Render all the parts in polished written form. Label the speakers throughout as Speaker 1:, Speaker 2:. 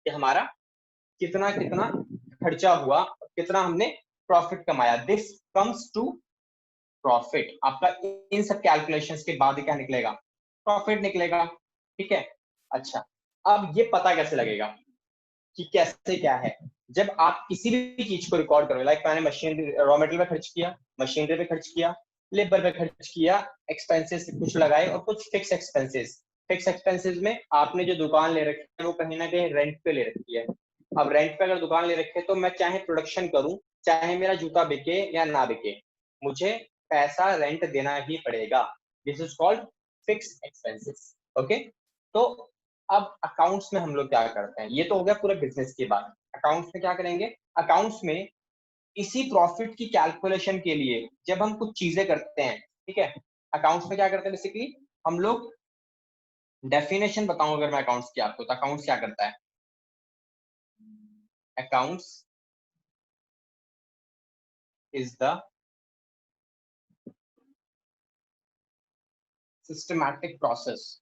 Speaker 1: कि हमारा कितना कितना खर्चा हुआ, कितना हमने प्रॉफिट कमाया। This comes to profit. आपका इन सब कैलकुलेशंस के बाद क्या निकलेगा? प्रॉफिट निकलेगा। ठीक है। अच्छा, अब ये पता कैसे लगेगा कि कैसे क्या है? जब आप किसी भी चीज को रिकॉर्ड करो, लाइक मैंने मशीन रॉ मटेरियल पे खर्च किया, मशीनरी पे खर्च किया, लेबर पे खर्च किया, एक्सपेंसेस कुछ लगाए और कुछ फिक्स एक्सपेंसेस। फिक्स एक्सपेंसेस में आपने जो दुकान ले रखी है वो कहीं ना कहीं रेंट पे ले रखी है। अब रेंट पे अगर दुकान ले रखी है तो मैं चाहे प्रोडक्शन करूं, चाहे मेरा जूता बिके या ना बिके, मुझे पैसा रेंट देना ही पड़ेगा। This is called fix expenses. Okay. तो अब अकाउंट्स में हम लोग क्या करते हैं? ये तो हो गया पूरे बिजनेस की बात। अकाउंट्स में क्या करेंगे? अकाउंट्स में इसी प्रॉफिट की कैलकुलेशन के लिए जब हम कुछ चीजें करते हैं, ठीक है, अकाउंट्स में क्या करते हैं बेसिकली हम लोग, डेफिनेशन बताऊं अगर मैं अकाउंट्स की आपको, तो अकाउंट्स क्या करता है? Accounts is the systematic process.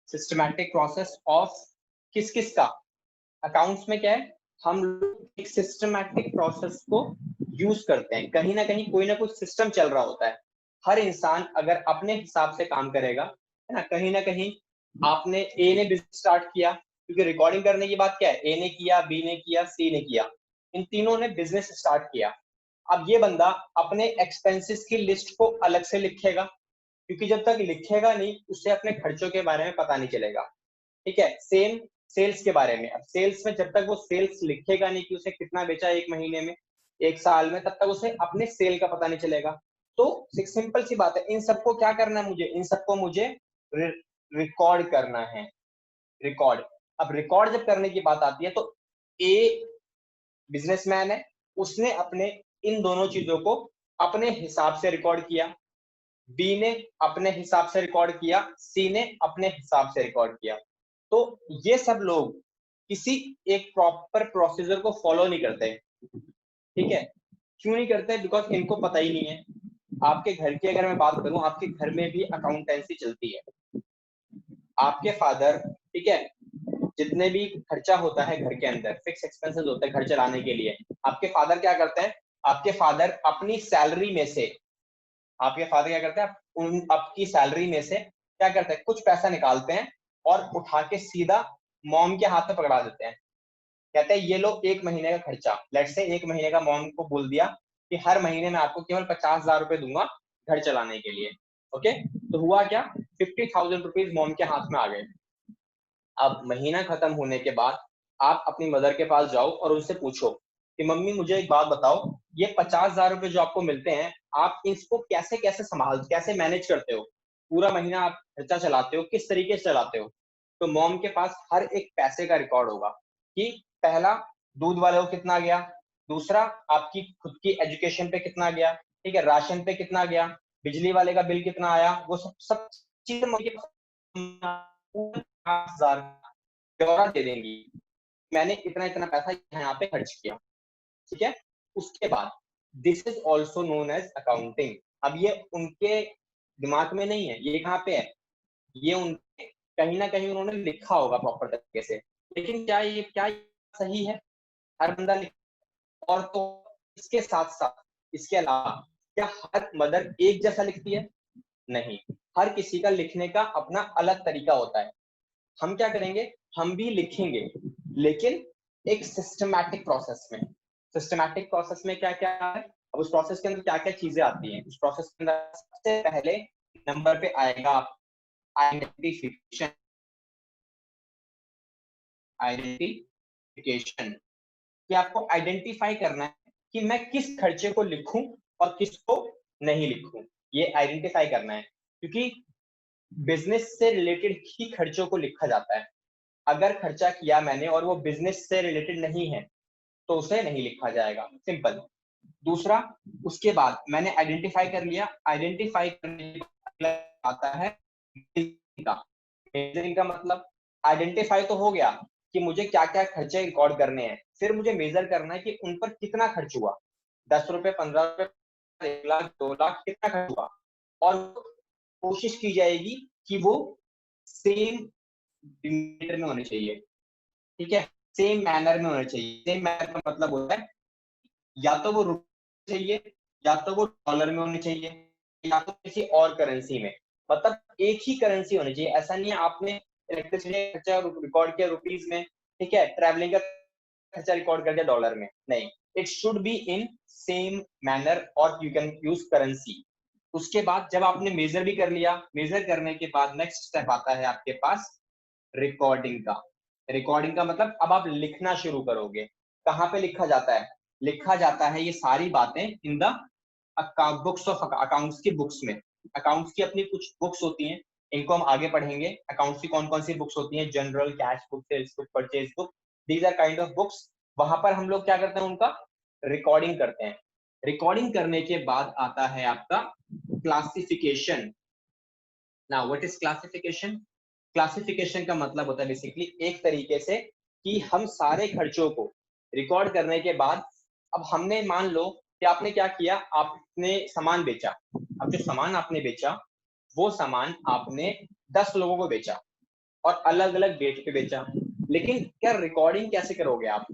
Speaker 1: Systematic process of किस किस का? अकाउंट्स में क्या है? हम लोग एक सिस्टमैटिक प्रोसेस को यूज करते हैं। कहीं ना कोई सिस्टम चल रहा होता है। हर इंसान अगर अपने हिसाब से काम करेगा, है ना कहीं आपने ए ने बिजनेस स्टार्ट किया, क्योंकि रिकॉर्डिंग करने की बात क्या है, ए ने किया, बी ने किया, सी ने किया, इन तीनों ने बिजनेस स्टार्ट किया। अब ये बंदा अपने एक्सपेंसेस की लिस्ट को अलग से लिखेगा, क्योंकि जब तक लिखेगा नहीं उसे अपने खर्चों के बारे में पता नहीं चलेगा। ठीक है। सेम सेल्स के बारे में, अब सेल्स में जब तक वो सेल्स लिखेगा नहीं कि उसे कितना बेचा एक महीने में, एक साल में, तब तक उसे अपने सेल का पता नहीं चलेगा। तो सिंपल सी बात है, इन सबको क्या करना है मुझे? इन सबको मुझे रिकॉर्ड करना है। रिकॉर्ड। अब रिकॉर्ड जब करने की बात आती है तो ए बिजनेसमैन है, उसने अपने इन दोनों चीजों को अपने हिसाब से रिकॉर्ड किया, बी ने अपने हिसाब से रिकॉर्ड किया, सी ने अपने हिसाब से रिकॉर्ड किया। तो ये सब लोग किसी एक प्रॉपर प्रोसीजर को फॉलो नहीं करते। ठीक है। क्यों नहीं करते? बिकॉज इनको पता ही नहीं है। आपके घर की अगर मैं बात करूं, आपके घर में भी अकाउंटेंसी चलती है। आपके फादर, ठीक है, जितने भी खर्चा होता है घर के अंदर, फिक्स एक्सपेंसेस होते हैं घर चलाने के लिए, आपके फादर क्या करते हैं? आपके फादर अपनी सैलरी में से, आपके फादर क्या करते हैं, उन आपकी सैलरी में से क्या करते हैं, कुछ पैसा निकालते हैं और उठा के सीधा मॉम के हाथ में पकड़ा देते हैं। कहते हैं ये लो एक महीने का खर्चा, लेट से एक महीने का, मॉम को बोल दिया कि हर महीने में आपको केवल 50,000 रुपए दूंगा घर चलाने के लिए। ओके। तो हुआ क्या? 50,000 रुपीज मॉम के हाथ में आ गए। अब महीना खत्म होने के बाद आप अपनी मदर के पास जाओ और उनसे पूछो कि मम्मी मुझे एक बात बताओ, ये 50,000 रुपए जो आपको मिलते हैं, आप इसको कैसे कैसे कैसे मैनेज करते हो? पूरा महीना आप खर्चा चलाते हो, किस तरीके से चलाते हो? तो मॉम के पास हर एक पैसे का रिकॉर्ड होगा कि पहला दूध वाले को कितना गया, दूसरा आपकी खुद की एजुकेशन पे कितना गया, ठीक है, राशन पे कितना गया, बिजली वाले का बिल कितना आया, वो सब सब चीजें मॉम के पास 50,000 ब्यौरा दे देंगी, मैंने इतना इतना पैसा यहाँ पे खर्च किया। ठीक है। उसके बाद this is also known as accounting. अब ये उनके दिमाग में नहीं है, ये कहाँ पे है? ये उनके कहीं ना कहीं उन्होंने लिखा होगा प्रॉपर तरीके से, लेकिन क्या ये सही है? हर बंदा लिख, और तो इसके साथ साथ, इसके अलावा क्या हर मदर एक जैसा लिखती है? नहीं। हर किसी का लिखने का अपना अलग तरीका होता है। हम क्या करेंगे? हम भी लिखेंगे, लेकिन एक सिस्टमैटिक प्रोसेस में। सिस्टमैटिक प्रोसेस में क्या क्या है? अब उस प्रोसेस के अंदर क्या क्या चीजें आती हैं? उस प्रोसेस के अंदर सबसे पहले नंबर पे आएगा आइडेंटिफिकेशन। आइडेंटिफिकेशन कि आपको आइडेंटिफाई करना है कि मैं किस खर्चे को लिखूं और किसको नहीं लिखूं। ये आइडेंटिफाई करना है, क्योंकि बिजनेस से रिलेटेड ही खर्चों को लिखा जाता है। अगर खर्चा किया मैंने और वो बिजनेस से रिलेटेड नहीं है तो उसे नहीं लिखा जाएगा। सिंपल। दूसरा, उसके बाद मैंने आइडेंटिफाई कर लिया, आइडेंटिफाई करने के बाद आता है मेजरिंग का। मेजरिंग का मतलब आइडेंटिफाई तो हो गया कि मुझे क्या क्या खर्चे रिकॉर्ड करने हैं, फिर मुझे मेजर करना है कि उन पर कितना खर्च हुआ। 10 रुपए, 15 रुपए, 1 लाख, 2 लाख, कितना खर्च हुआ। और कोशिश की जाएगी कि वो सेम डिनोमिनेटर में होने चाहिए। ठीक है, सेम मैनर में होना चाहिए। सेम मैनर का मतलब होता है या तो वो रुपये चाहिए, या तो वो डॉलर में होने चाहिए, या तो किसी और करेंसी में, मतलब एक ही करेंसी होनी चाहिए। ऐसा नहीं है आपने इलेक्ट्रिसिटी खर्चा रिकॉर्ड किया रुपीज में, ठीक है, ट्रैवलिंग का खर्चा रिकॉर्ड कर दिया डॉलर में, नहीं, it should be in same manner और यू कैन यूज करेंसी। उसके बाद जब आपने मेजर भी कर लिया, मेजर करने के बाद नेक्स्ट स्टेप आता है आपके पास रिकॉर्डिंग का। रिकॉर्डिंग का मतलब अब आप लिखना शुरू करोगे। कहाँ पे लिखा जाता है? लिखा जाता है ये सारी बातें in the books of accounts की बुक्स में। अकाउंट्स की अपनी कुछ बुक्स होती हैं, इनको हम आगे पढ़ेंगे। अकाउंट्स की कौन कौन सी बुक्स होती हैं? Journal, cash book, sales book, purchase book, these are kind of books. वहां पर हम लोग क्या करते हैं? उनका रिकॉर्डिंग करते हैं। रिकॉर्डिंग करने के बाद आता है आपका classification. Now what is classification? Classification का मतलब होता है बेसिकली एक तरीके से कि हम सारे खर्चों को रिकॉर्ड करने के बाद, अब हमने मान लो कि आपने क्या किया, आपने सामान बेचा। अब जो सामान आपने बेचा, वो सामान आपने 10 लोगों को बेचा और अलग अलग डेट पे बेचा। लेकिन क्या रिकॉर्डिंग कैसे करोगे आप?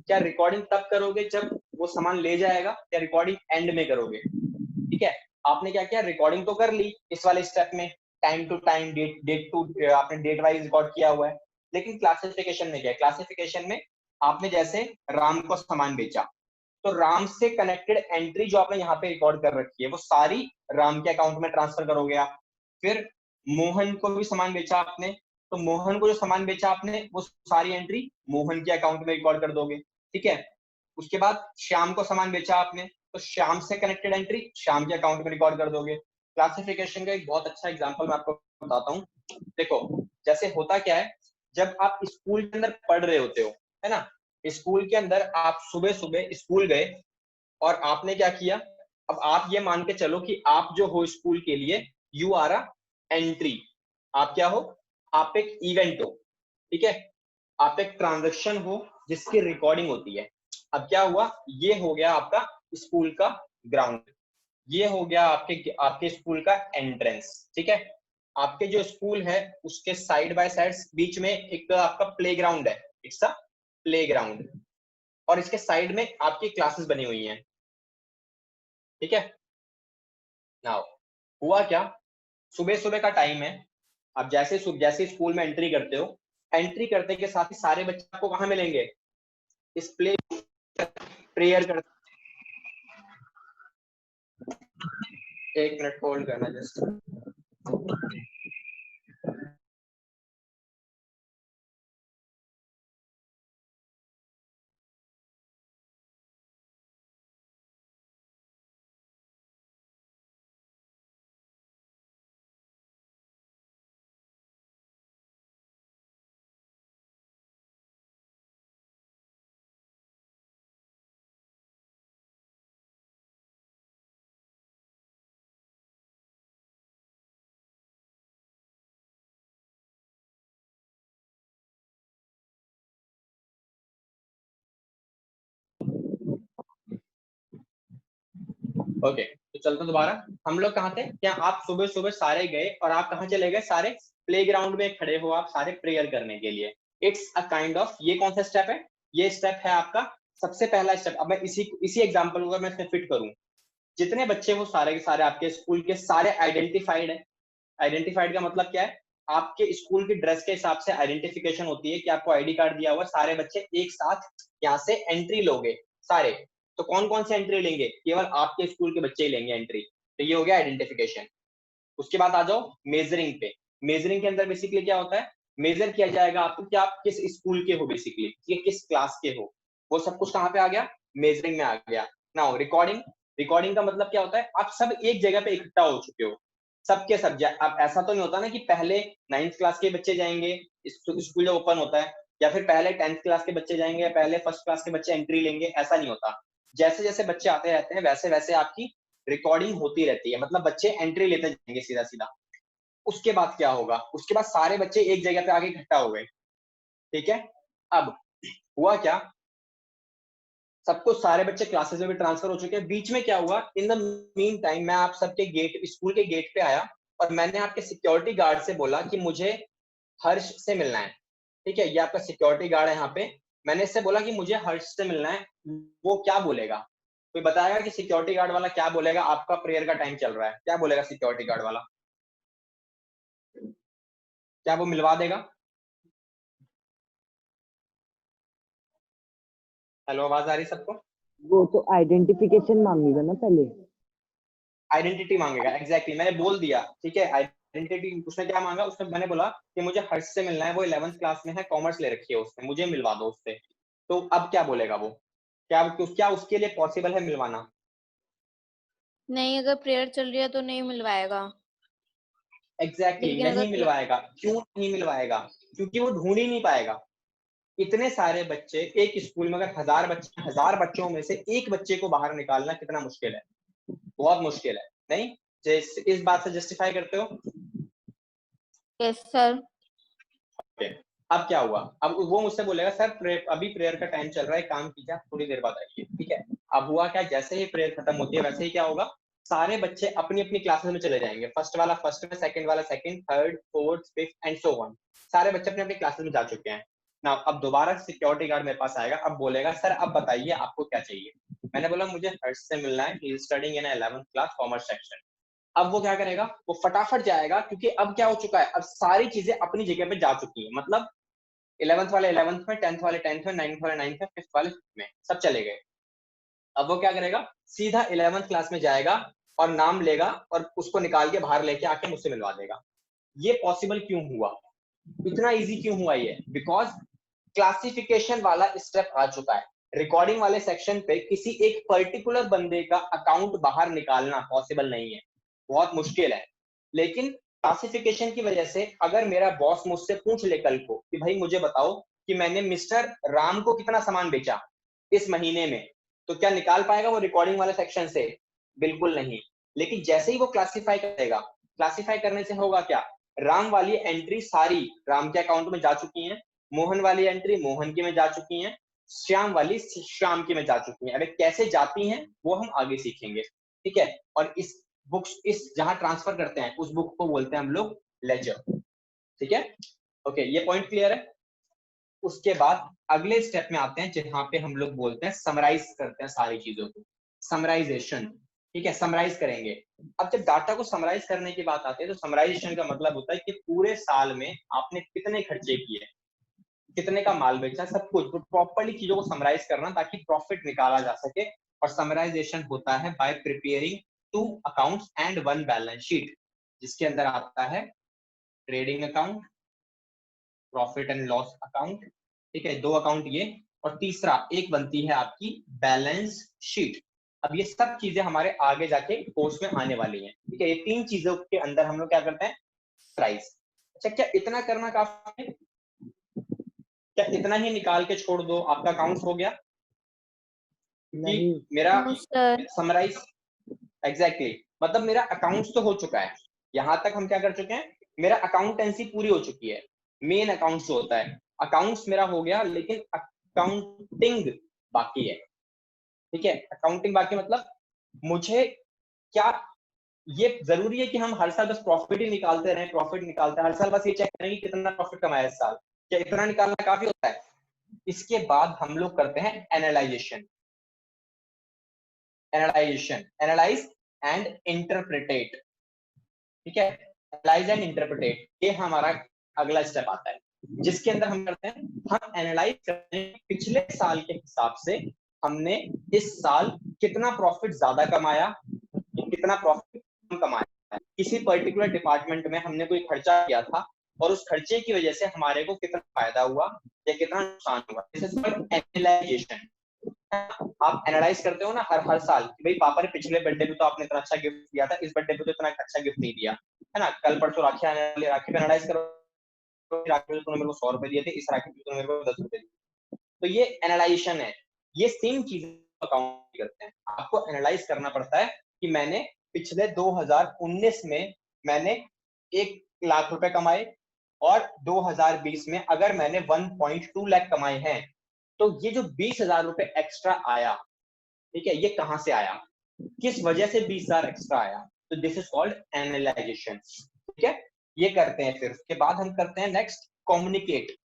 Speaker 1: क्या रिकॉर्डिंग तब करोगे जब वो सामान ले जाएगा, या रिकॉर्डिंग एंड में करोगे? ठीक है, आपने क्या किया, रिकॉर्डिंग तो कर ली इस वाले स्टेप में, time to time, date date to, आपने डेट वाइज रिकॉर्ड किया हुआ है। लेकिन क्लासिफिकेशन में क्या है? क्लासिफिकेशन में आपने जैसे राम को सामान बेचा, तो राम से कनेक्टेड एंट्री जो आपने यहाँ पे रिकॉर्ड कर रखी है, वो सारी राम के अकाउंट में ट्रांसफर करोगे आप। फिर मोहन को भी सामान बेचा आपने, तो मोहन को जो सामान बेचा आपने, वो सारी एंट्री मोहन के अकाउंट में रिकॉर्ड कर दोगे। ठीक है, उसके बाद श्याम को सामान बेचा आपने, तो श्याम से कनेक्टेड एंट्री श्याम के अकाउंट में रिकॉर्ड कर दोगे। क्लासिफिकेशन का एक बहुत अच्छा एग्जांपल मैं आपको बताता हूँ। देखो, जैसे होता क्या है, जब आप स्कूल के अंदर पढ़ रहे होते हो, है ना, स्कूल के अंदर आप सुबह सुबह स्कूल गए और आपने क्या किया, अब आप ये मान के चलो कि आप जो हो स्कूल के लिए, यू आर अ एंट्री। आप क्या हो? आप एक इवेंट हो, ठीक है, आप एक ट्रांजेक्शन हो जिसकी रिकॉर्डिंग होती है। अब क्या हुआ, ये हो गया आपका स्कूल का ग्राउंड, ये हो गया आपके आपके स्कूल का एंट्रेंस। ठीक है, आपके जो स्कूल है उसके साइड बाय साइड बीच में एक आपका प्ले ग्राउंड है, इट्स अ प्ले ग्राउंड, और इसके साइड में आपकी क्लासेस बनी हुई हैं। ठीक है, नाउ हुआ क्या, सुबह सुबह का टाइम है। अब जैसे जैसे स्कूल में एंट्री करते हो, एंट्री करते के साथ ही सारे बच्चे आपको कहाँ मिलेंगे? इस प्ले प्रेयर कर, एक मिनट होल्ड करना जस्ट। ओके, तो चलते दोबारा। हम लोग कहाँ थे? क्या आप सुबह सुबह सारे गए और आप कहाँ चले गए? सारे प्लेग्राउंड में खड़े हो आप सारे प्रेयर करने के लिए। इट्स अ काइंड ऑफ, ये कौन सा स्टेप है? ये स्टेप है आपका सबसे पहला स्टेप। अब मैं इसी एग्जांपल को मैं इसमें फिट करूं, जितने बच्चे वो सारे के सारे आपके स्कूल के सारे आइडेंटिफाइड है। आइडेंटिफाइड का मतलब क्या है? आपके स्कूल की ड्रेस के हिसाब से आइडेंटिफिकेशन होती है कि आपको आईडी कार्ड दिया हुआ, सारे बच्चे एक साथ यहाँ से एंट्री लोगे सारे। तो कौन कौन से एंट्री लेंगे? केवल आपके स्कूल के बच्चे ही लेंगे एंट्री। तो ये हो गया आइडेंटिफिकेशन। उसके बाद आ जाओ मेजरिंग पे। मेजरिंग के अंदर बेसिकली क्या होता है? मेजर किया जाएगा आपको कि आप किस स्कूल के हो, बेसिकली ये किस क्लास के हो। वो सब कुछ कहाँ पे आ गया? मेजरिंग में आ गया। Now recording. रिकॉर्डिंग का मतलब क्या होता है? आप सब एक जगह पे इकट्ठा हो चुके हो, सबके सब। अब ऐसा तो नहीं होता ना कि पहले 9th क्लास के बच्चे जाएंगे स्कूल जब ओपन होता है, या फिर पहले 10th क्लास के बच्चे जाएंगे, या पहले फर्स्ट क्लास के बच्चे एंट्री लेंगे, ऐसा नहीं होता। जैसे जैसे बच्चे आते रहते हैं वैसे वैसे आपकी रिकॉर्डिंग होती रहती है, मतलब बच्चे एंट्री लेते जाएंगे सीधा सीधा। उसके बाद क्या होगा? उसके बाद सारे बच्चे एक जगह पे आके इकट्ठा हो गए। ठीक है, अब हुआ क्या, सबको सारे बच्चे क्लासेस में भी ट्रांसफर हो चुके हैं। बीच में क्या हुआ, इन द मीन टाइम मैं आप सबके गेट, स्कूल के गेट पे आया और मैंने आपके सिक्योरिटी गार्ड से बोला कि मुझे हर्ष से मिलना है। ठीक है, ये आपका सिक्योरिटी गार्ड है यहाँ पे। मैंने इससे बोला कि मुझे हर्ष से मिलना है, वो क्या बोलेगा? कोई बताएगा कि सिक्योरिटी गार्ड वाला क्या बोलेगा? आपका प्रेयर का टाइम चल रहा है, क्या बोलेगा सिक्योरिटी गार्ड वाला? क्या वो मिलवा देगा? हेलो, आवाज आ रही सबको?
Speaker 2: वो तो आइडेंटिफिकेशन मांगेगा ना पहले।
Speaker 1: आइडेंटिटी मांगेगा, एग्जैक्टली मैंने बोल दिया। ठीक है, आइडेंटिटी उसने क्या मांगा? उसने, मैंने बोला कि मुझे हर्ष से मिलना है, वो 11th क्लास में है, कॉमर्स ले रखी है उसने, मुझे मिलवा दो उससे। तो अब क्या बोलेगा वो? क्या उसके लिए पॉसिबल है मिलवाना?
Speaker 3: नहीं, अगर प्रेयर चल रही है तो नहीं मिलवाएगा।
Speaker 1: एग्जैक्टली
Speaker 3: लेकिन
Speaker 1: नहीं
Speaker 3: अगर
Speaker 1: मिलवाएगा। क्यों नहीं मिलवाएगा? क्योंकि वो ढूंढ ही नहीं पाएगा। इतने सारे बच्चे एक स्कूल में, अगर 1000 बच्चे, 1000 बच्चों में से एक बच्चे को बाहर निकालना कितना मुश्किल है? बहुत मुश्किल है, नहीं? इस बात से जस्टिफाई करते हो?
Speaker 3: Yes sir.
Speaker 1: Okay. अब क्या हुआ? अब वो मुझसे बोलेगा सर अभी प्रेयर का टाइम चल रहा है, काम कीजिए, आप थोड़ी देर बाद आइए। ठीक है, अब हुआ क्या? जैसे ही प्रेयर खत्म होती है वैसे ही क्या होगा? सारे बच्चे अपनी अपनी क्लासेस में चले जाएंगे। फर्स्ट वाला फर्स्ट में, सेकंड वाला second, third, fourth, fifth and so on. सारे बच्चे अपने अपनी क्लासेस में जा चुके हैं ना। अब दोबारा सिक्योरिटी गार्ड मेरे पास आएगा, अब बोलेगा सर अब बताइए आपको क्या चाहिए? मैंने बोला मुझे हर्ष से मिलना है, he is studying in 11th class commerce section. अब वो क्या करेगा? वो फटाफट जाएगा, क्योंकि अब क्या हो चुका है? अब सारी चीजें अपनी जगह पे जा चुकी है। मतलब 11th वाले 11th में, 10th वाले 10th में, 9th वाले 9th में, 5th वाले 5th में, सब चले गए। अब वो क्या करेगा? सीधा 11th क्लास में जाएगा और नाम लेगा और उसको निकाल के बाहर लेके आके मुझसे मिलवा देगा। ये पॉसिबल क्यों हुआ? इतना इजी क्यों हुआ ये? बिकॉज क्लासिफिकेशन वाला स्टेप आ चुका है। रिकॉर्डिंग वाले सेक्शन पे किसी एक पर्टिकुलर बंदे का अकाउंट बाहर निकालना पॉसिबल नहीं है, बहुत मुश्किल है। लेकिन क्लासिफिकेशन की वजह से अगर मेरा बॉस मुझसे पूछ ले कल को कि भाई मुझे बताओ कि मैंने मिस्टर राम को कितना सामान बेचा इस महीने में, तो क्या निकाल पाएगा वो रिकॉर्डिंग वाले सेक्शन से? बिल्कुल नहीं। लेकिन जैसे ही वो क्लासिफाई करेगा, क्लासिफाई करने से होगा क्या? राम वाली एंट्री सारी राम के अकाउंट में जा चुकी हैं, मोहन वाली एंट्री मोहन की में जा चुकी हैं, श्याम वाली श्याम की में जा चुकी हैं। अगर कैसे जाती हैं वो हम आगे सीखेंगे। ठीक है, और इस बुक्स, इस जहां ट्रांसफर करते हैं उस बुक को बोलते हैं हम लोग लेजर। ठीक है, ओके, ये पॉइंट क्लियर है। उसके बाद अगले स्टेप में आते हैं जहां पे हम लोग बोलते हैं समराइज करते हैं सारी चीजों को, समराइजेशन। ठीक है, समराइज करेंगे। अब जब डाटा को समराइज करने की बात आती है तो समराइजेशन का मतलब होता है कि पूरे साल में आपने कितने खर्चे किए, कितने का माल बेचा, सब कुछ प्रॉपर्ली चीजों को समराइज करना ताकि प्रॉफिट निकाला जा सके। और समराइजेशन होता है bye preparing 2 accounts and 1 balance sheet, जिसके अंदर आता है trading account, profit and loss account. ठीक है, 2 अकाउंट ये, और तीसरा एक बनती है आपकी बैलेंस शीट। अब ये सब चीजें हमारे आगे जाके कोर्स में आने वाली हैं। ठीक है, ये 3 चीजों के अंदर हम लोग क्या करते हैं? प्राइस। अच्छा, क्या इतना करना काफी है? क्या इतना ही निकाल के छोड़ दो आपका अकाउंट हो गया?
Speaker 2: नहीं
Speaker 1: कि मेरा
Speaker 3: सर।
Speaker 1: समराइज, एग्जैक्टली, मतलब मेरा अकाउंट्स तो हो चुका है, यहां तक हम क्या कर चुके हैं? मेरा अकाउंटेंसी पूरी हो चुकी है। मेन अकाउंट्स होता है, अकाउंट्स मेरा हो गया, लेकिन अकाउंटिंग बाकी है। ठीक है, अकाउंटिंग बाकी मतलब मुझे क्या, ये जरूरी है कि हम हर साल बस प्रॉफिट ही निकालते रहें, प्रॉफिट निकालते हैं हर साल, बस ये चेक करें कि कितना प्रॉफिट कमाया इस साल? क्या इतना निकालना काफी होता है? इसके बाद हम लोग करते हैं एनालाइजेशन। Analyse and interpret. ठीक है, एनालाइज एंड इंटरप्रिटेट, ये हमारा अगला स्टेप आता है, जिसके अंदर हम करते हैं, हम एनालाइज करते हैं पिछले साल के हिसाब से हमने इस साल कितना प्रॉफिट ज्यादा कमाया, कितना प्रॉफिट कम कमाया। किसी पर्टिकुलर डिपार्टमेंट में हमने कोई खर्चा किया था और उस खर्चे की वजह से हमारे को कितना फायदा हुआ या कितना नुकसान हुआ। This is called analysation. आप एनालाइज करते हो ना हर हर साल कि भाई पापा ने पिछले बर्थडे पे तो आपने इतना अच्छा गिफ्ट दिया था, इस बर्थडे पे तो इतना अच्छा गिफ्ट नहीं दिया, है ना? कल परसों राखी आने वाली, राखी पे एनालाइज करो, राखी पे तुमने मेरे को 100 रुपए दिए थे, इस राखी पे तुमने मेरे को 10 रुपए दिए। तो ये एनालाइजेशन है। ये सेम चीज अकाउंट करते हैं, आपको एनालाइज करना पड़ता है कि मैंने पिछले 2019 में मैंने 1 लाख रुपए कमाए, और 2020 में अगर मैंने 1.2 लाख कमाए हैं, तो ये जो 20,000 रुपए एक्स्ट्रा आया, ठीक है, ये कहां से आया, किस वजह से 20,000 एक्स्ट्रा आया? तो दिस इज कॉल्ड एनालाइजेशन। ठीक है, ये करते हैं। फिर उसके बाद हम करते हैं next communicate.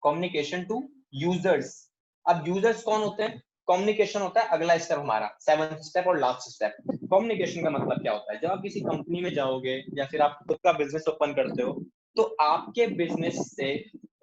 Speaker 1: Communication to users. अब यूजर्स कौन होते हैं? कम्युनिकेशन होता है अगला स्टेप हमारा, 7th स्टेप और लास्ट स्टेप। कम्युनिकेशन का मतलब क्या होता है? जब आप किसी कंपनी में जाओगे या फिर आप खुद का बिजनेस ओपन करते हो, तो आपके बिजनेस से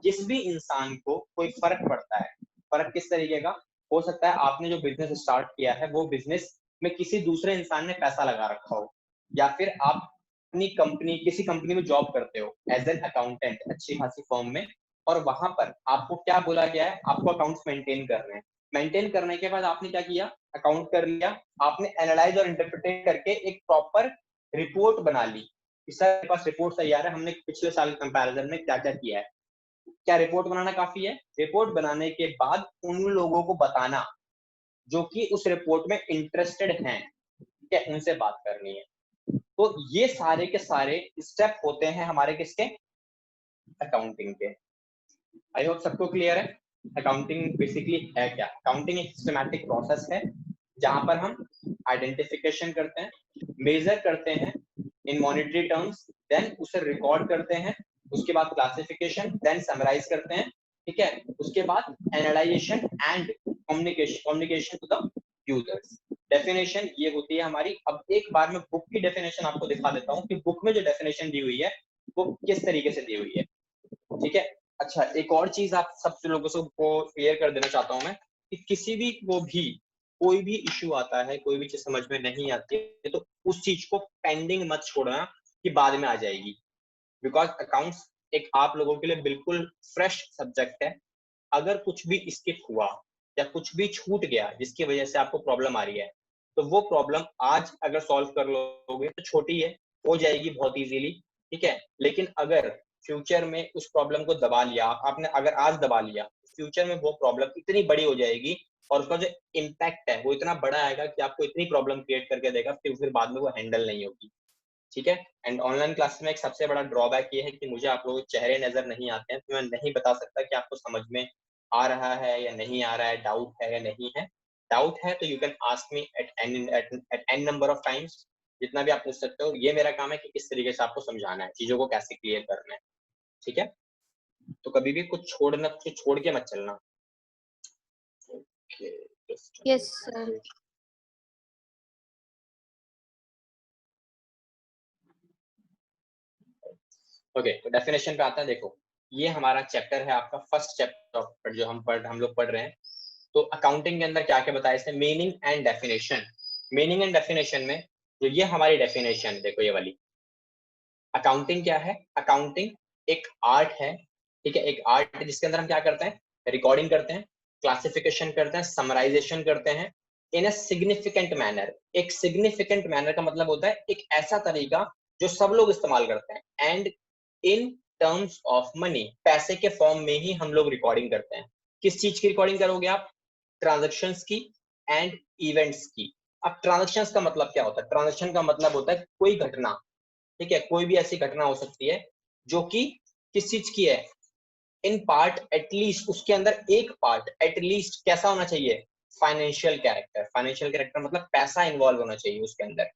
Speaker 1: जिस भी इंसान को कोई फर्क पड़ता है। फर्क किस तरीके का हो सकता है? आपने जो बिजनेस स्टार्ट किया है वो बिजनेस में किसी दूसरे इंसान ने पैसा लगा रखा हो, या फिर आप अपनी कंपनी किसी कंपनी में जॉब करते हो एज एन अकाउंटेंट अच्छी खासी फर्म में, और वहां पर आपको क्या बोला गया है? आपको अकाउंट्स मेंटेन करने हैं। मेंटेन करने के बाद आपने क्या किया? अकाउंट कर लिया, आपने एनालाइज और इंटरप्रेट करके एक प्रॉपर रिपोर्ट बना ली कि सर मेरे पास रिपोर्ट तैयार है, हमने पिछले साल कंपैरिजन में क्या क्या किया है। क्या रिपोर्ट बनाना काफी है? रिपोर्ट बनाने के बाद उन लोगों को बताना जो कि उस रिपोर्ट में इंटरेस्टेड हैं, ठीक है, उनसे बात करनी है। तो ये सारे के सारे स्टेप होते हैं हमारे किसके? अकाउंटिंग के। आई होप सबको क्लियर है। अकाउंटिंग बेसिकली है क्या? अकाउंटिंग एक सिस्टमैटिक प्रोसेस है जहां पर हम आइडेंटिफिकेशन करते हैं, मेजर करते हैं इन मॉनेटरी टर्म्स, देन उसे रिकॉर्ड करते हैं, उसके बाद क्लासिफिकेशन, देन समराइज करते हैं, ठीक है, उसके बाद analysation and communication to the users. Definition ये होती है हमारी। अब एक बार मैं बुक की डेफिनेशन आपको दिखा देता हूँ कि बुक में जो डेफिनेशन दी हुई है वो किस तरीके से दी हुई है, ठीक है। अच्छा, एक और चीज आप सब लोगों को क्लियर कर देना चाहता हूं मैं कि किसी भी कोई भी इश्यू आता है, कोई भी चीज समझ में नहीं आती है, तो उस चीज को पेंडिंग मत छोड़ना कि बाद में आ जाएगी। बिकॉज अकाउंट्स एक आप लोगों के लिए बिल्कुल फ्रेश सब्जेक्ट है। अगर कुछ भी स्किप हुआ या कुछ भी छूट गया जिसकी वजह से आपको प्रॉब्लम आ रही है, तो वो प्रॉब्लम आज अगर सॉल्व कर लोगे तो छोटी है, हो जाएगी बहुत इजीली, ठीक है। लेकिन अगर फ्यूचर में उस प्रॉब्लम को दबा लिया आपने, अगर आज दबा लिया, फ्यूचर में वो प्रॉब्लम इतनी बड़ी हो जाएगी और उसका जो इम्पैक्ट है वो इतना बड़ा आएगा कि आपको इतनी प्रॉब्लम क्रिएट करके देगा, फिर बाद में वो हैंडल नहीं होगी, ठीक है। एंड ऑनलाइन क्लास में एक सबसे बड़ा ड्रॉबैक ये है कि मुझे आप लोगों के चेहरे नजर नहीं आते हैं, तो मैं नहीं बता सकता कि आपको समझ में आ रहा है या नहीं आ रहा है, डाउट है या नहीं है। डाउट है तो you can ask me at an number of times, जितना भी आप पूछ सकते हो। ये मेरा काम है कि किस तरीके से आपको समझाना है, चीजों को कैसे क्लियर करना है, ठीक है। तो कभी भी कुछ छोड़ के मत चलना।
Speaker 3: Yes sir.
Speaker 1: ओके, तो डेफिनेशन पे आता है। देखो, ये हमारा चैप्टर है, आपका फर्स्ट चैप्टर जो हम लोग पढ़ रहे हैं। तो अकाउंटिंग के अंदर क्या क्या बताया इसने? Meaning and definition. Meaning and definition में जो ये हमारी डेफिनेशन, देखो ये वाली, अकाउंटिंग क्या है? अकाउंटिंग एक आर्ट है, ठीक है, एक आर्ट है जिसके अंदर हम क्या करते हैं? रिकॉर्डिंग करते हैं, क्लासिफिकेशन करते हैं, समराइजेशन करते हैं इन अ सिग्निफिकेंट मैनर। एक सिग्निफिकेंट मैनर का मतलब होता है एक ऐसा तरीका जो सब लोग इस्तेमाल करते हैं, and in terms of money, पैसे के फॉर्म में ही हम लोग रिकॉर्डिंग करते हैं। किस चीज की रिकॉर्डिंग करोगे आप? ट्रांजेक्शन्स की एंड इवेंट्स की। अब ट्रांजेक्शन्स का मतलब क्या होता है? ट्रांजेक्शन का मतलब होता है कोई घटना, ठीक है, कोई भी ऐसी घटना हो सकती है जो कि किस चीज की है? इन पार्ट एटलीस्ट, उसके अंदर एक पार्ट एटलीस्ट कैसा होना चाहिए? Financial character. फाइनेंशियल कैरेक्टर मतलब पैसा इन्वॉल्व होना चाहिए उसके अंदर,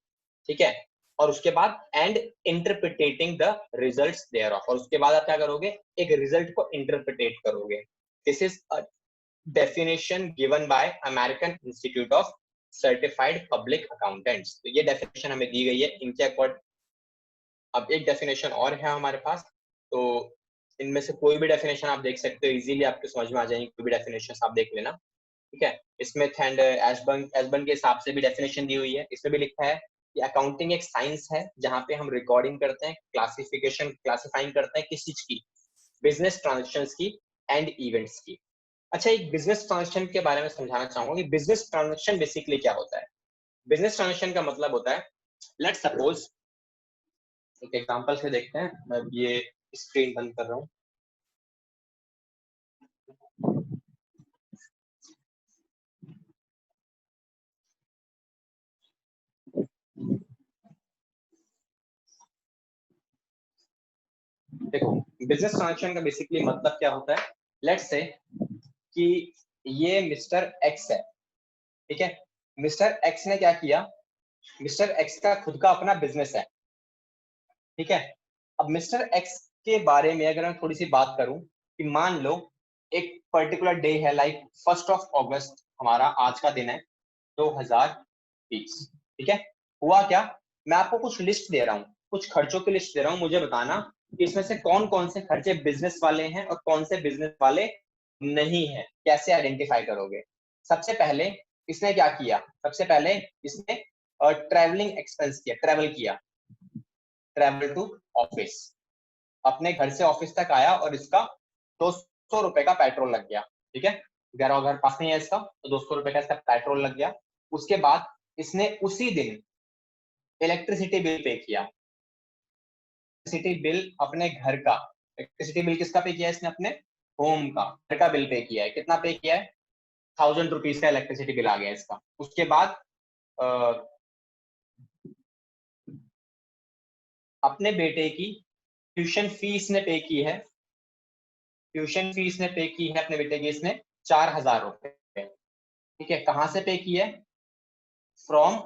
Speaker 1: ठीक है। और उसके बाद and interpreting the results thereof, और उसके बाद आप क्या करोगे? एक रिजल्ट को इंटरप्रिटेट करोगे। This is a definition given by American institute of certified public accountants. तो ये डेफिनेशन हमें दी गई है इनके अकॉर्डिंग। अब एक डेफिनेशन और है हमारे पास, तो इनमें से कोई भी डेफिनेशन आप देख सकते हो, इजीली आपको समझ में आ जाएंगे, कोई भी डेफिनेशन आप देख लेना, ठीक है। स्मिथ एंड एस्बर्न के हिसाब से भी डेफिनेशन दी हुई है। इसमें भी लिखा है कि अकाउंटिंग एक साइंस है जहां पे हम रिकॉर्डिंग करते हैं, क्लासिफाइंग करते हैं, किस चीज की? बिजनेस ट्रांजेक्शन्स की एंड इवेंट्स की। अच्छा, एक बिजनेस ट्रांजेक्शन के बारे में समझाना चाहूंगा कि बिजनेस ट्रांजेक्शन बेसिकली क्या होता है। बिजनेस ट्रांजेक्शन का मतलब होता है, लेट्स सपोज, एक एग्जांपल से देखते हैं। मैं ये स्क्रीन बंद कर रहा हूँ। देखो, बिजनेस ट्रांजेक्शन का बेसिकली मतलब क्या होता है? लेट्स से कि ये मिस्टर एक्स है, ठीक है। मिस्टर एक्स ने क्या किया? मिस्टर एक्स का खुद का अपना बिजनेस है, ठीक है। अब मिस्टर एक्स के बारे में अगर मैं थोड़ी सी बात करूं कि मान लो एक पर्टिकुलर डे है, लाइक 1 अगस्त हमारा आज का दिन है 2020, ठीक है। हुआ क्या, मैं आपको कुछ लिस्ट दे रहा हूँ, कुछ खर्चों की लिस्ट दे रहा हूँ, मुझे बताना कि इसमें से कौन कौन से खर्चे बिजनेस वाले हैं और कौन से बिजनेस वाले नहीं है। कैसे आइडेंटिफाई करोगे? सबसे पहले इसने क्या किया, सबसे पहले इसने ट्रैवलिंग एक्सपेंस किया, ट्रैवल किया, ट्रैवल टू ऑफिस, अपने घर से ऑफिस तक आया और इसका 200 रुपए का पेट्रोल लग गया, ठीक है। घर पास नहीं है इसका, तो 200 रुपए का इसका पेट्रोल लग गया। उसके बाद इसने उसी दिन इलेक्ट्रिसिटी बिल पे किया, इलेक्ट्रिसिटी बिल अपने घर का, इलेक्ट्रिसिटी बिल किसका पे किया इसने, अपने होम का, घर का बिल पे किया है। कितना पे किया है? 1000 रुपीज का इलेक्ट्रिसिटी बिल आ गया इसका। उसके बाद अपने बेटे की ट्यूशन फीस ने पे की है, ट्यूशन फीस ने पे की है अपने बेटे की इसने 4000 रुपए, ठीक है। कहां से पे की है? फ्रॉम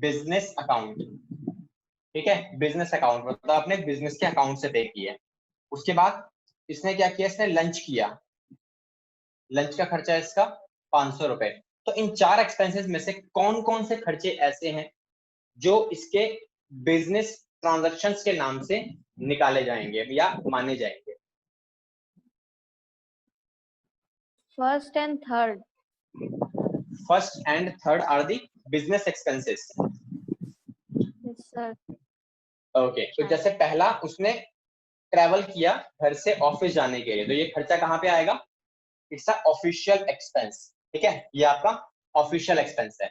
Speaker 1: बिजनेस अकाउंट, ठीक है, बिजनेस अकाउंट, मतलब अपने बिजनेस के अकाउंट से पे की है। उसके बाद इसने क्या किया, इसने लंच किया, लंच का खर्चा है इसका 500 रुपए। तो इन 4 एक्सपेंसेस में से कौन कौन से खर्चे ऐसे हैं जो इसके बिजनेस ट्रांजैक्शंस के नाम से निकाले जाएंगे या माने जाएंगे?
Speaker 3: First and third.
Speaker 1: First and third are the business expenses.
Speaker 3: Yes sir.
Speaker 1: Okay, तो जैसे पहला उसने ट्रैवल किया घर से ऑफिस जाने के लिए, तो ये खर्चा कहाँ पे आएगा? इट्स अ ऑफिशियल एक्सपेंस, ठीक है, ये आपका ऑफिशियल एक्सपेंस है।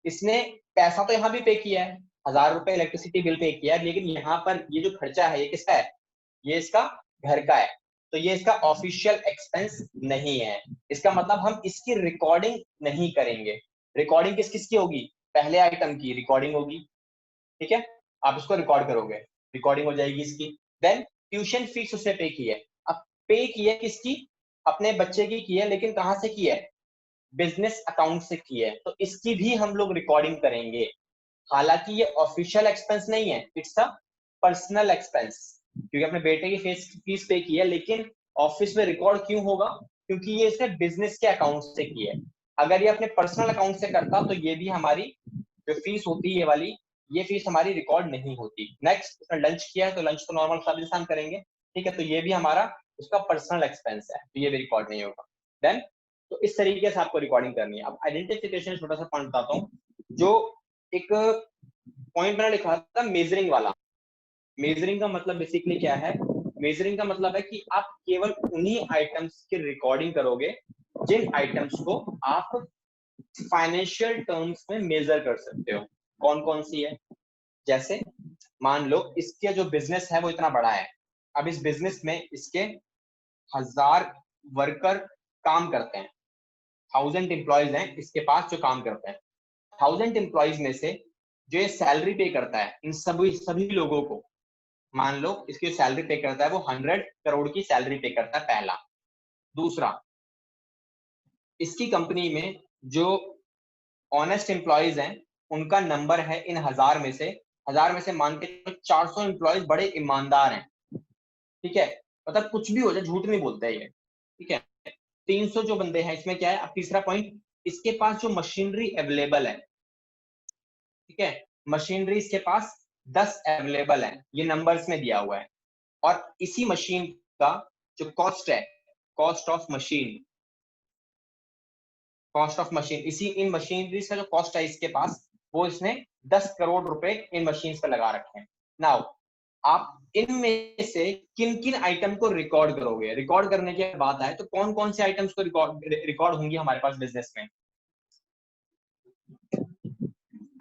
Speaker 1: इसने पैसा तो यहाँ भी पे किया है, 1000 रुपए इलेक्ट्रिसिटी बिल पे किया है, लेकिन यहाँ पर ये जो खर्चा है ये किसका है? ये इसका घर का है, तो ये इसका ऑफिशियल एक्सपेंस नहीं है। इसका मतलब हम इसकी रिकॉर्डिंग नहीं करेंगे। रिकॉर्डिंग किस किस की होगी? पहले आइटम की रिकॉर्डिंग होगी, ठीक है, आप इसको रिकॉर्ड करोगे, रिकॉर्डिंग हो जाएगी इसकी। देन ट्यूशन फीस उसने पे की है। अब पे की है किसकी? अपने बच्चे की है, लेकिन कहां से की है? बिजनेस अकाउंट से की है, तो इसकी भी हम लोग रिकॉर्डिंग करेंगे। हालांकि ये ऑफिशियल एक्सपेंस नहीं है, इट्स अ पर्सनल एक्सपेंस, क्योंकि अपने बेटे की फीस पे की है, लेकिन ऑफिस में रिकॉर्ड क्यों होगा? क्योंकि ये इसने बिजनेस के अकाउंट से की है। अगर ये अपने पर्सनल अकाउंट से करता तो ये भी हमारी जो फीस होती है ये वाली, ये फीस हमारी रिकॉर्ड नहीं होती। नेक्स्ट, उसने लंच किया है, तो लंच तो नॉर्मल साथ इंसान करेंगे, ठीक है, तो ये भी हमारा उसका पर्सनल एक्सपेंस है, तो ये भी रिकॉर्ड नहीं होगा। देन तो इस तरीके से आपको रिकॉर्डिंग करनी है। अब आइडेंटिफिकेशन छोटा सा पॉइंट बताता हूँ, जो एक पॉइंट मैंने लिखा था मेजरिंग वाला। मेजरिंग का मतलब बेसिकली क्या है? मेजरिंग का मतलब है कि आप केवल उन्हीं आइटम्स की रिकॉर्डिंग करोगे जिन आइटम्स को आप फाइनेंशियल टर्म्स में मेजर कर सकते हो। कौन कौन सी है? जैसे मान लो इसके जो बिजनेस है वो इतना बड़ा है, अब इस बिजनेस में इसके 1000 वर्कर काम करते हैं, 1000 एम्प्लॉयज हैं इसके पास जो काम करते हैं। 1000 एम्प्लॉयज में से जो ये सैलरी पे करता है इन सभी सभी लोगों को, मान लो इसकी सैलरी पे करता है वो 100 करोड़ की सैलरी पे करता है, पहला। दूसरा, इसकी कंपनी में जो ऑनेस्ट एम्प्लॉयज हैं उनका नंबर है इन 1000 में से मान के 400 एम्प्लॉयज बड़े ईमानदार हैं, ठीक है, मतलब कुछ भी हो जाए झूठ नहीं बोलते ये, ठीक है। 300 जो बंदे हैं इसमें क्या है? अब तीसरा पॉइंट, इसके पास जो मशीनरी अवेलेबल है, ठीक है, मशीनरी इसके पास 10 अवेलेबल है, ये नंबर्स में दिया हुआ है। और इसी मशीन का जो कॉस्ट है, cost of machine, cost of machine, इसी इन मशीनरीज का जो कॉस्ट है इसके पास, वो इसने 10 करोड़ रुपए इन मशीन पे लगा रखे हैं। नाउ आप इनमें से किन किन आइटम को रिकॉर्ड करोगे? रिकॉर्ड करने की बात आए तो कौन कौन से आइटम्स को रिकॉर्ड होंगी हमारे पास बिजनेस में?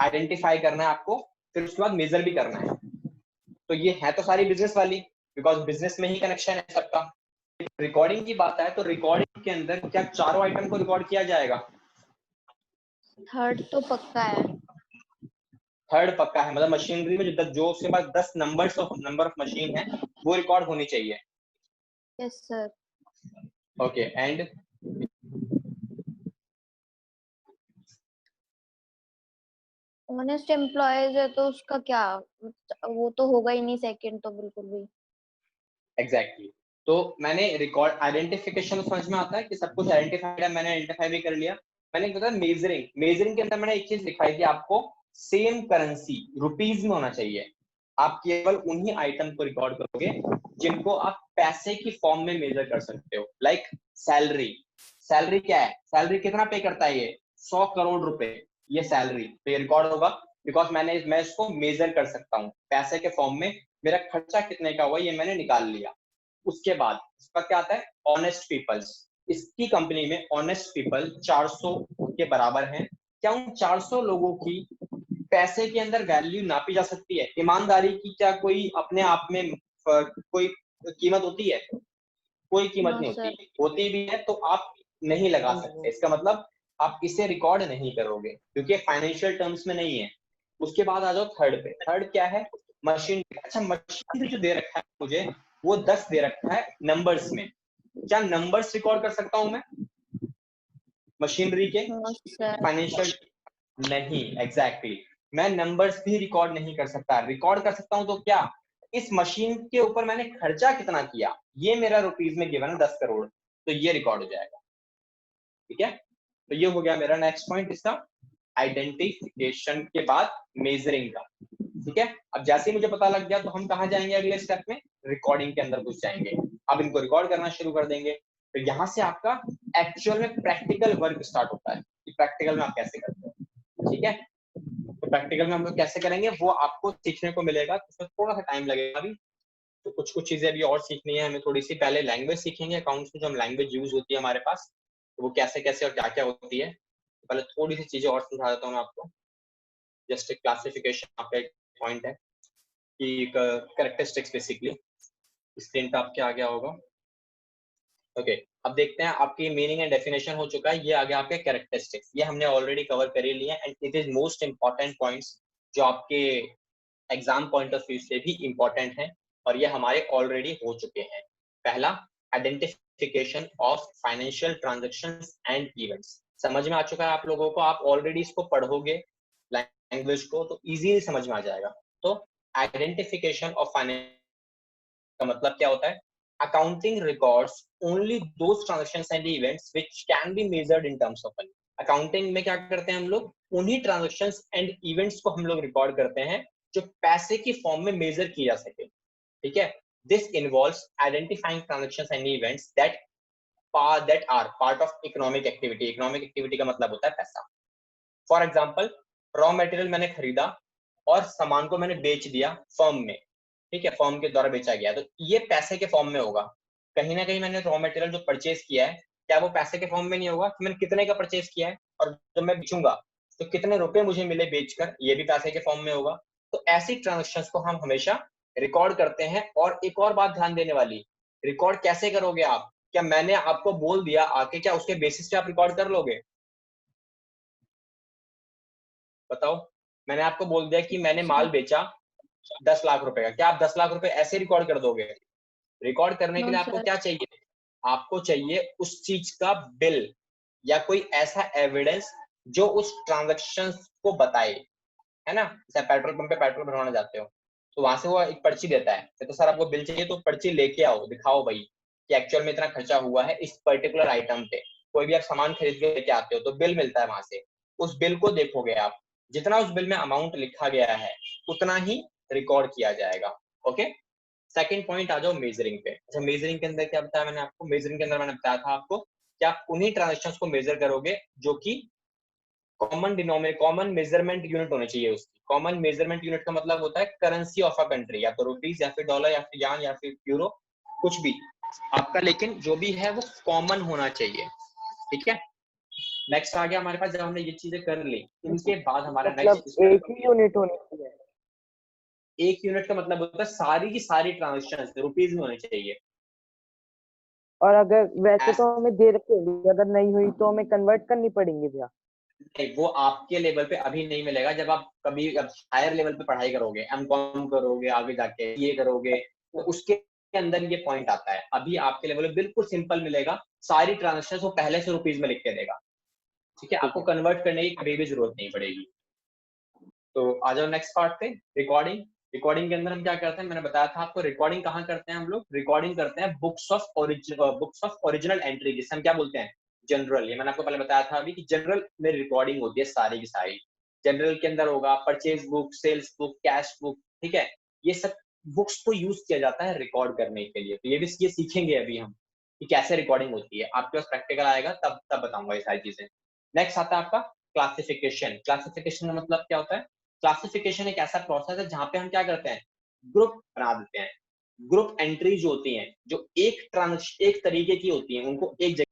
Speaker 1: आइडेंटिफाई करना है आपको, फिर उसके बाद मेजर भी करना है। तो ये है तो सारी बिजनेस वाली, बिकॉज बिजनेस में ही कनेक्शन है सबका। रिकॉर्डिंग की बात है तो रिकॉर्डिंग के अंदर क्या चारों आइटम को रिकॉर्ड किया जाएगा?
Speaker 3: थर्ड तो पक्का है।
Speaker 1: थर्ड पक्का है, मतलब मशीनरी में जो उसके पास 10 नंबर ऑफ मशीन है वो रिकॉर्ड होनी चाहिए।
Speaker 3: Yes sir.
Speaker 1: Okay, and
Speaker 3: honest employees है तो उसका क्या, वो तो होगा ही नहीं सेकंड तो बिल्कुल भी।
Speaker 1: एग्जैक्टली तो मैंने रिकॉर्ड आइडेंटिफिकेशन समझ में आता है कि सब कुछ आइडेंटिफाइड है, मैंने आइडेंटिफाई भी कर लिया। मैंने बताया मेजरिंग, मेजरिंग के अंदर मैंने एक चीज दिखाई थी आपको, सेम करेंसी रुपीज में होना चाहिए। आप केवल उन्हीं आइटम को रिकॉर्ड करोगे जिनको आप पैसे की फॉर्म में मेजर कर सकते हो। लाइक सैलरी, सैलरी क्या है, सैलरी कितना पे करता है ये, 100 करोड़ रुपए, ये सैलरी तो ये रिकॉर्ड होगा बिकॉज मैं इसको मेजर कर सकता हूँ पैसे के फॉर्म में। मेरा खर्चा कितने का हुआ ये मैंने निकाल लिया। उसके बाद इसका क्या आता है, ऑनेस्ट पीपल्स। इसकी कंपनी में ऑनेस्ट पीपल 400 के बराबर हैं। क्या उन 400 लोगों की पैसे के अंदर वैल्यू नापी जा सकती है? ईमानदारी की क्या कोई अपने आप में कोई कीमत होती है? कोई कीमत
Speaker 3: नो
Speaker 1: नहीं
Speaker 3: सर।
Speaker 1: होती, होती भी है तो आप नहीं लगा सकते। इसका मतलब आप इसे रिकॉर्ड नहीं करोगे क्योंकि फाइनेंशियल टर्म्स में नहीं है। उसके बाद आ जाओ थर्ड पे। थर्ड क्या है, मशीन। अच्छा मशीन जो दे रखा है मुझे वो 10 दे रखा है नंबर्स में। क्या नंबर्स रिकॉर्ड कर सकता हूं मैं मशीनरी के
Speaker 3: नो सर।
Speaker 1: फाइनेंशियल? नहीं, एग्जैक्टली मैं नंबर्स भी रिकॉर्ड नहीं कर सकता। रिकॉर्ड कर सकता हूं तो क्या, इस मशीन के ऊपर मैंने खर्चा कितना किया, ये मेरा रुपीज में गिवन है 10 करोड़, तो ये रिकॉर्ड हो जाएगा। ठीक है, तो ये हो गया मेरा नेक्स्ट पॉइंट इसका, आइडेंटिफिकेशन के बाद मेजरिंग का। ठीक है, अब जैसे ही मुझे पता लग गया तो हम कहाँ जाएंगे अगले स्टेप में, रिकॉर्डिंग के अंदर घुस जाएंगे। अब इनको रिकॉर्ड करना शुरू कर देंगे। तो यहाँ से आपका एक्चुअल में प्रैक्टिकल वर्क स्टार्ट होता है कि प्रैक्टिकल में आप कैसे करते हो। ठीक है, तो प्रैक्टिकल में हम लोग कैसे करेंगे वो आपको सीखने को मिलेगा, उसमें थोड़ा सा टाइम लगेगा अभी। तो कुछ कुछ चीजें अभी और सीखनी है हमें थोड़ी सी। पहले लैंग्वेज सीखेंगे अकाउंट्स में, जो हम लैंग्वेज यूज होती है हमारे पास, तो वो कैसे कैसे और क्या क्या होती है। पहले थोड़ी सी चीजें और समझा देता हूँ मैं आपको। जस्ट एक क्लासिफिकेशन आपका एक पॉइंट है कि कैरेक्टरिस्टिक्स बेसिकली स्क्रीन पे आपके आ गया होगा। ओके, अब देखते हैं आपकी मीनिंग एंड डेफिनेशन हो चुका है, ये आ गया आपके कैरेक्टरिस्टिक्स। ये हमने ऑलरेडी कवर कर ही लिया and it is most important points जो आपके एग्जाम पॉइंट ऑफ व्यू से भी इंपॉर्टेंट है और ये हमारे ऑलरेडी हो चुके हैं। पहला, identification of financial transactions and events. समझ में आ चुका है आप लोगों को, आप ऑलरेडी इसको पढ़ोगे लैंग्वेज को तो इजीली समझ में आ जाएगा। तो आइडेंटिफिकेशन ऑफ फाइनेंशियल का मतलब क्या होता है, accounting records only those transactions and events which can be measured in terms of money. Accounting में क्या करते हैं हम लोग, उन्हीं ट्रांजैक्शंस एंड इवेंट्स को हम लोग रिकॉर्ड करते हैं जो पैसे की फॉर्म में मेजर की जा सके। ठीक है, this involves identifying transactions and events that are part of economic activity. Economic activity का मतलब होता है पैसा। फॉर एग्जाम्पल, रॉ मटेरियल मैंने खरीदा और सामान को मैंने बेच दिया फर्म में। ठीक है, फर्म के द्वारा बेचा गया, तो ये पैसे के फॉर्म में होगा। कहीं ना कहीं मैंने रॉ मटेरियल जो परचेज किया है, क्या वो पैसे के फॉर्म में नहीं होगा कि मैंने कितने का परचेज किया है और जब मैं बेचूंगा तो कितने रुपए मुझे मिले बेचकर, ये भी पैसे के फॉर्म में होगा। तो ऐसी ट्रांजेक्शन्स को हम हमेशा रिकॉर्ड करते हैं। और एक और बात ध्यान देने वाली, रिकॉर्ड कैसे करोगे आप, क्या मैंने आपको बोल दिया आके, क्या उसके बेसिस पे आप रिकॉर्ड कर लोगे? बताओ, मैंने आपको बोल दिया कि मैंने माल बेचा 10 लाख रुपए का, क्या आप 10 लाख रुपए ऐसे रिकॉर्ड कर दोगे? रिकॉर्ड करने के
Speaker 3: नो
Speaker 1: लिए आपको
Speaker 3: सर।
Speaker 1: क्या चाहिए, आपको चाहिए उस चीज का बिल या कोई ऐसा एविडेंस जो उस ट्रांजैक्शन को बताए, है ना। जैसे पेट्रोल पंप पे पेट्रोल भरवाने जाते हो तो वहां से वो एक पर्ची देता है, तो सर आपको बिल चाहिए तो पर्ची लेके आओ, दिखाओ भाई कि एक्चुअल में इतना खर्चा हुआ है इस पर्टिकुलर आइटम पे। कोई भी आप सामान खरीद के लेके आते हो तो बिल मिलता है वहां से, उस बिल को देखोगे आप, जितना उस बिल में अमाउंट लिखा गया है उतना ही रिकॉर्ड किया जाएगा। ओके, सेकंड पॉइंट आ जाओ मेजरिंग पे। अच्छा, मेजरिंग के अंदर क्या बताया मैंने आपको, मेजरिंग के अंदर मैंने बताया था आपको कि आप उन्हीं ट्रांजेक्शन्स को मेजर करोगे जो कि कॉमन मेजरमेंट यूनिट होनी चाहिए उसकी। कॉमन मेजरमेंट यूनिट का मतलब होता है करेंसी ऑफ अ कंट्री, या तो रुपीज या फिर डॉलर या फिर यान या फिर यूरो, कुछ भी आपका, लेकिन जो भी है वो कॉमन होना चाहिए। ठीक है, नेक्स्ट आ गया हमारे पास, जब हमने ये चीजें कर ली इनके बाद हमारा
Speaker 2: मतलब
Speaker 1: नेक्स्ट स्टेप,
Speaker 2: एक ही यूनिट होनी चाहिए?
Speaker 1: एक यूनिट का मतलब होता है सारी की सारी ट्रांजेक्शन रुपीज में होनी चाहिए।
Speaker 2: और अगर वैसे
Speaker 1: ऐसा
Speaker 2: तो हमें दे रखी होगी, अगर नहीं हुई तो हमें कन्वर्ट करनी पड़ेंगी भैया?
Speaker 1: नहीं, वो आपके लेवल पे अभी नहीं मिलेगा। जब आप कभी हायर लेवल पे पढ़ाई करोगे, एमकॉम करोगे, आगे जाके ये करोगे, तो उसके अंदर ये पॉइंट आता है। अभी आपके लेवल पे बिल्कुल सिंपल मिलेगा, सारी ट्रांजेक्शन वो पहले से रुपीज में लिख के देगा। ठीक है,
Speaker 2: ठीक
Speaker 1: आपको
Speaker 2: है।
Speaker 1: कन्वर्ट करने की कभी भी जरूरत नहीं पड़ेगी। तो आ जाओ नेक्स्ट पार्ट पे, रिकॉर्डिंग। रिकॉर्डिंग के अंदर हम क्या करते हैं, मैंने बताया था आपको, रिकॉर्डिंग कहाँ करते हैं हम लोग, रिकॉर्डिंग करते हैं बुक्स ऑफ ओरिजिनल एंट्री, जिसे हम क्या बोलते हैं, जनरल। ये मैंने आपको पहले बताया था अभी कि जनरल में रिकॉर्डिंग होती है सारी की सारी। जनरल के अंदर होगा purchase book, sales book, cash book, ठीक है, ये सब बुक्स को यूज किया जाता है रिकॉर्ड करने के लिए। तो ये भी ये सीखेंगे अभी हम कि कैसे रिकॉर्डिंग होती है। आपके पास प्रैक्टिकल आएगा तब तब बताऊंगा ये सारी चीजें। नेक्स्ट आता है आपका क्लासिफिकेशन। क्लासिफिकेशन का मतलब क्या होता है, क्लासिफिकेशन एक ऐसा प्रोसेस है जहां पे हम क्या करते हैं, ग्रुप बना देते हैं। ग्रुप एंट्री जो होती हैं, जो एक तरीके की होती हैं, उनको एक जगह